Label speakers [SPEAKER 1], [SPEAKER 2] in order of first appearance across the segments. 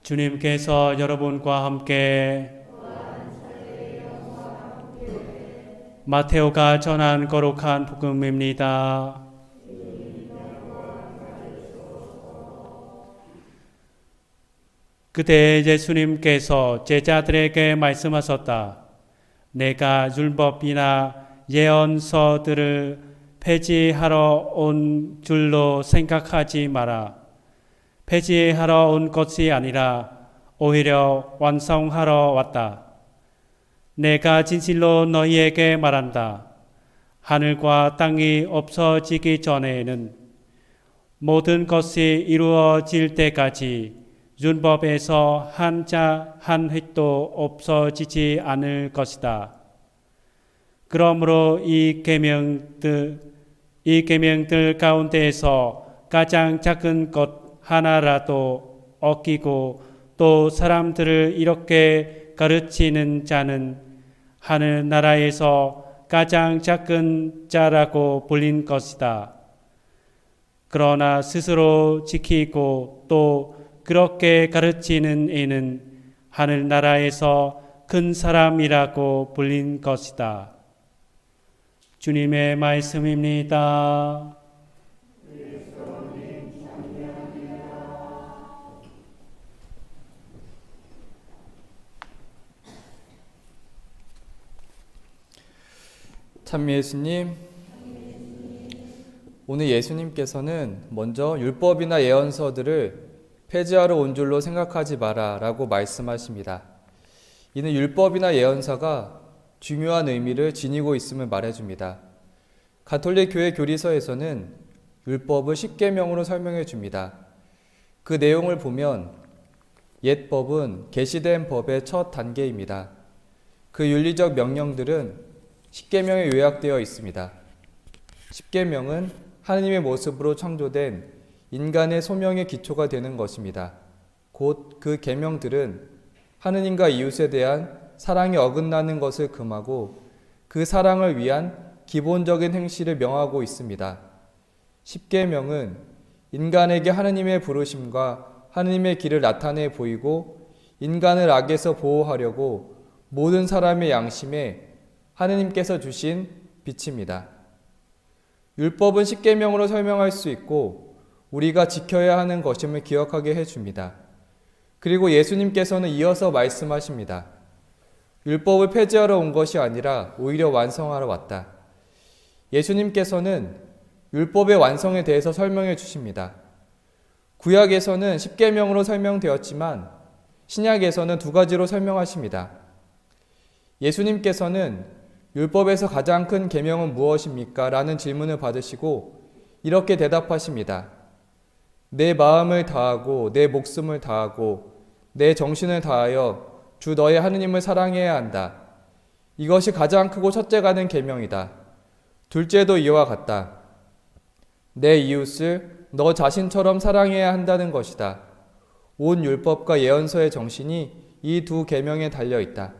[SPEAKER 1] 주님께서 여러분과 함께 마테오가 전한 거룩한 복음입니다. 그때 예수님께서 제자들에게 말씀하셨다. 내가 율법이나 예언서들을 폐지하러 온 줄로 생각하지 마라. 폐지하러 온 것이 아니라 오히려 완성하러 왔다. 내가 진실로 너희에게 말한다. 하늘과 땅이 없어지기 전에는 모든 것이 이루어질 때까지 율법에서 한 자 한 획도 없어지지 않을 것이다. 그러므로 이 계명들 가운데에서 가장 작은 것 하나라도 어기고 또 사람들을 이렇게 가르치는 자는 하늘나라에서 가장 작은 자라고 불린 것이다. 그러나 스스로 지키고 또 그렇게 가르치는 이는 하늘나라에서 큰 사람이라고 불린 것이다. 주님의 말씀입니다.
[SPEAKER 2] 참 예수님, 오늘 예수님께서는 먼저 율법이나 예언서들을 폐지하러 온 줄로 생각하지 마라 라고 말씀하십니다. 이는 율법이나 예언서가 중요한 의미를 지니고 있음을 말해줍니다. 가톨릭 교회 교리서에서는 율법을 십계명으로 설명해 줍니다. 그 내용을 보면 옛 법은 계시된 법의 첫 단계입니다. 그 윤리적 명령들은 십계명에 요약되어 있습니다. 십계명은 하느님의 모습으로 창조된 인간의 소명의 기초가 되는 것입니다. 곧 그 계명들은 하느님과 이웃에 대한 사랑이 어긋나는 것을 금하고 그 사랑을 위한 기본적인 행실을 명하고 있습니다. 십계명은 인간에게 하느님의 부르심과 하느님의 길을 나타내 보이고 인간을 악에서 보호하려고 모든 사람의 양심에 하느님께서 주신 빛입니다. 율법은 십계명으로 설명할 수 있고 우리가 지켜야 하는 것임을 기억하게 해줍니다. 그리고 예수님께서는 이어서 말씀하십니다. 율법을 폐지하러 온 것이 아니라 오히려 완성하러 왔다. 예수님께서는 율법의 완성에 대해서 설명해 주십니다. 구약에서는 십계명으로 설명되었지만 신약에서는 두 가지로 설명하십니다. 예수님께서는 율법에서 가장 큰 계명은 무엇입니까? 라는 질문을 받으시고 이렇게 대답하십니다. 내 마음을 다하고 내 목숨을 다하고 내 정신을 다하여 주 너의 하느님을 사랑해야 한다. 이것이 가장 크고 첫째가 된 계명이다. 둘째도 이와 같다. 내 이웃을 너 자신처럼 사랑해야 한다는 것이다. 온 율법과 예언서의 정신이 이 두 계명에 달려 있다.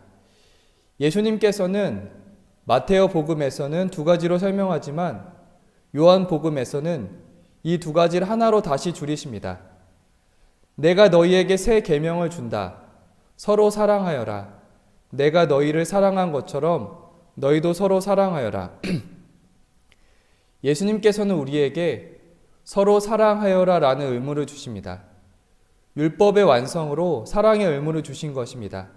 [SPEAKER 2] 예수님께서는 마테오 복음에서는 두 가지로 설명하지만 요한 복음에서는 이 두 가지를 하나로 다시 줄이십니다. 내가 너희에게 새 계명을 준다. 서로 사랑하여라. 내가 너희를 사랑한 것처럼 너희도 서로 사랑하여라. 예수님께서는 우리에게 서로 사랑하여라 라는 의무를 주십니다. 율법의 완성으로 사랑의 의무를 주신 것입니다.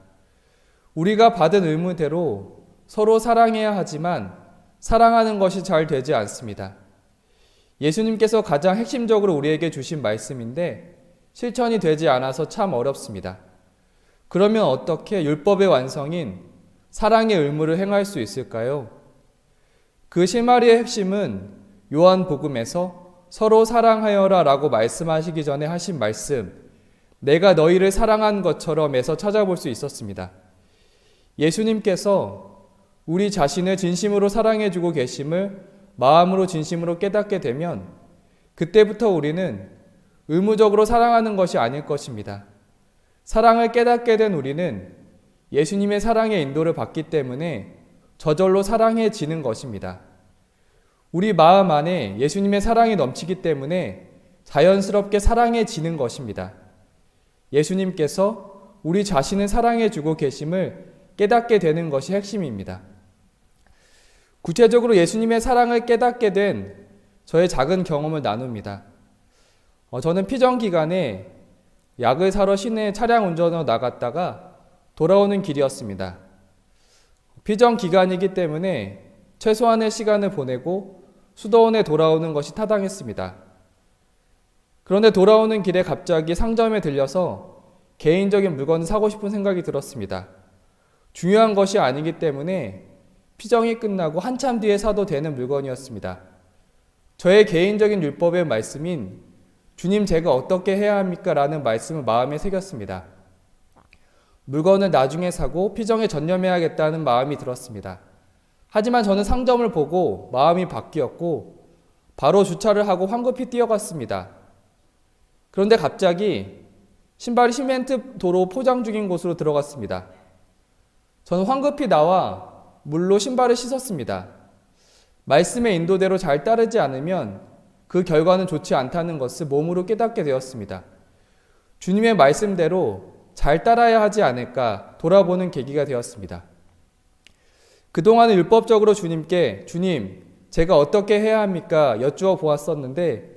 [SPEAKER 2] 우리가 받은 의무대로 서로 사랑해야 하지만 사랑하는 것이 잘 되지 않습니다. 예수님께서 가장 핵심적으로 우리에게 주신 말씀인데 실천이 되지 않아서 참 어렵습니다. 그러면 어떻게 율법의 완성인 사랑의 의무를 행할 수 있을까요? 그 실마리의 핵심은 요한복음에서 서로 사랑하여라 라고 말씀하시기 전에 하신 말씀, 내가 너희를 사랑한 것처럼에서 찾아볼 수 있었습니다. 예수님께서 우리 자신을 진심으로 사랑해주고 계심을 마음으로 진심으로 깨닫게 되면 그때부터 우리는 의무적으로 사랑하는 것이 아닐 것입니다. 사랑을 깨닫게 된 우리는 예수님의 사랑의 인도를 받기 때문에 저절로 사랑해지는 것입니다. 우리 마음 안에 예수님의 사랑이 넘치기 때문에 자연스럽게 사랑해지는 것입니다. 예수님께서 우리 자신을 사랑해주고 계심을 깨닫게 되는 것이 핵심입니다. 구체적으로 예수님의 사랑을 깨닫게 된 저의 작은 경험을 나눕니다. 저는 피정 기간에 약을 사러 시내에 차량 운전으로 나갔다가 돌아오는 길이었습니다. 피정 기간이기 때문에 최소한의 시간을 보내고 수도원에 돌아오는 것이 타당했습니다. 그런데 돌아오는 길에 갑자기 상점에 들려서 개인적인 물건을 사고 싶은 생각이 들었습니다. 중요한 것이 아니기 때문에 피정이 끝나고 한참 뒤에 사도 되는 물건이었습니다. 저의 개인적인 율법의 말씀인 주님 제가 어떻게 해야 합니까? 라는 말씀을 마음에 새겼습니다. 물건을 나중에 사고 피정에 전념해야겠다는 마음이 들었습니다. 하지만 저는 상점을 보고 마음이 바뀌었고 바로 주차를 하고 황급히 뛰어갔습니다. 그런데 갑자기 신발이 시멘트 도로 포장 중인 곳으로 들어갔습니다. 저는 황급히 나와 물로 신발을 씻었습니다. 말씀의 인도대로 잘 따르지 않으면 그 결과는 좋지 않다는 것을 몸으로 깨닫게 되었습니다. 주님의 말씀대로 잘 따라야 하지 않을까 돌아보는 계기가 되었습니다. 그동안은 율법적으로 주님께 주님, 제가 어떻게 해야 합니까? 여쭈어 보았었는데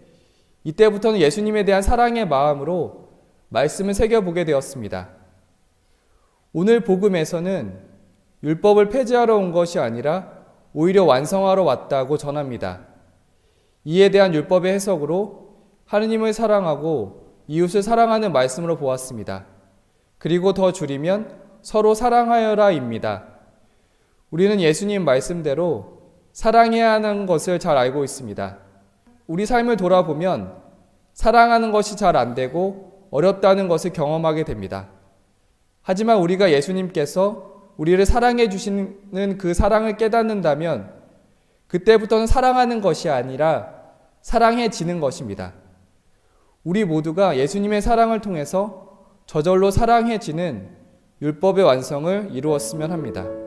[SPEAKER 2] 이때부터는 예수님에 대한 사랑의 마음으로 말씀을 새겨보게 되었습니다. 오늘 복음에서는 율법을 폐지하러 온 것이 아니라 오히려 완성하러 왔다고 전합니다. 이에 대한 율법의 해석으로 하느님을 사랑하고 이웃을 사랑하는 말씀으로 보았습니다. 그리고 더 줄이면 서로 사랑하여라입니다. 우리는 예수님 말씀대로 사랑해야 하는 것을 잘 알고 있습니다. 우리 삶을 돌아보면 사랑하는 것이 잘 안 되고 어렵다는 것을 경험하게 됩니다. 하지만 우리가 예수님께서 우리를 사랑해 주시는 그 사랑을 깨닫는다면 그때부터는 사랑하는 것이 아니라 사랑해지는 것입니다. 우리 모두가 예수님의 사랑을 통해서 저절로 사랑해지는 율법의 완성을 이루었으면 합니다.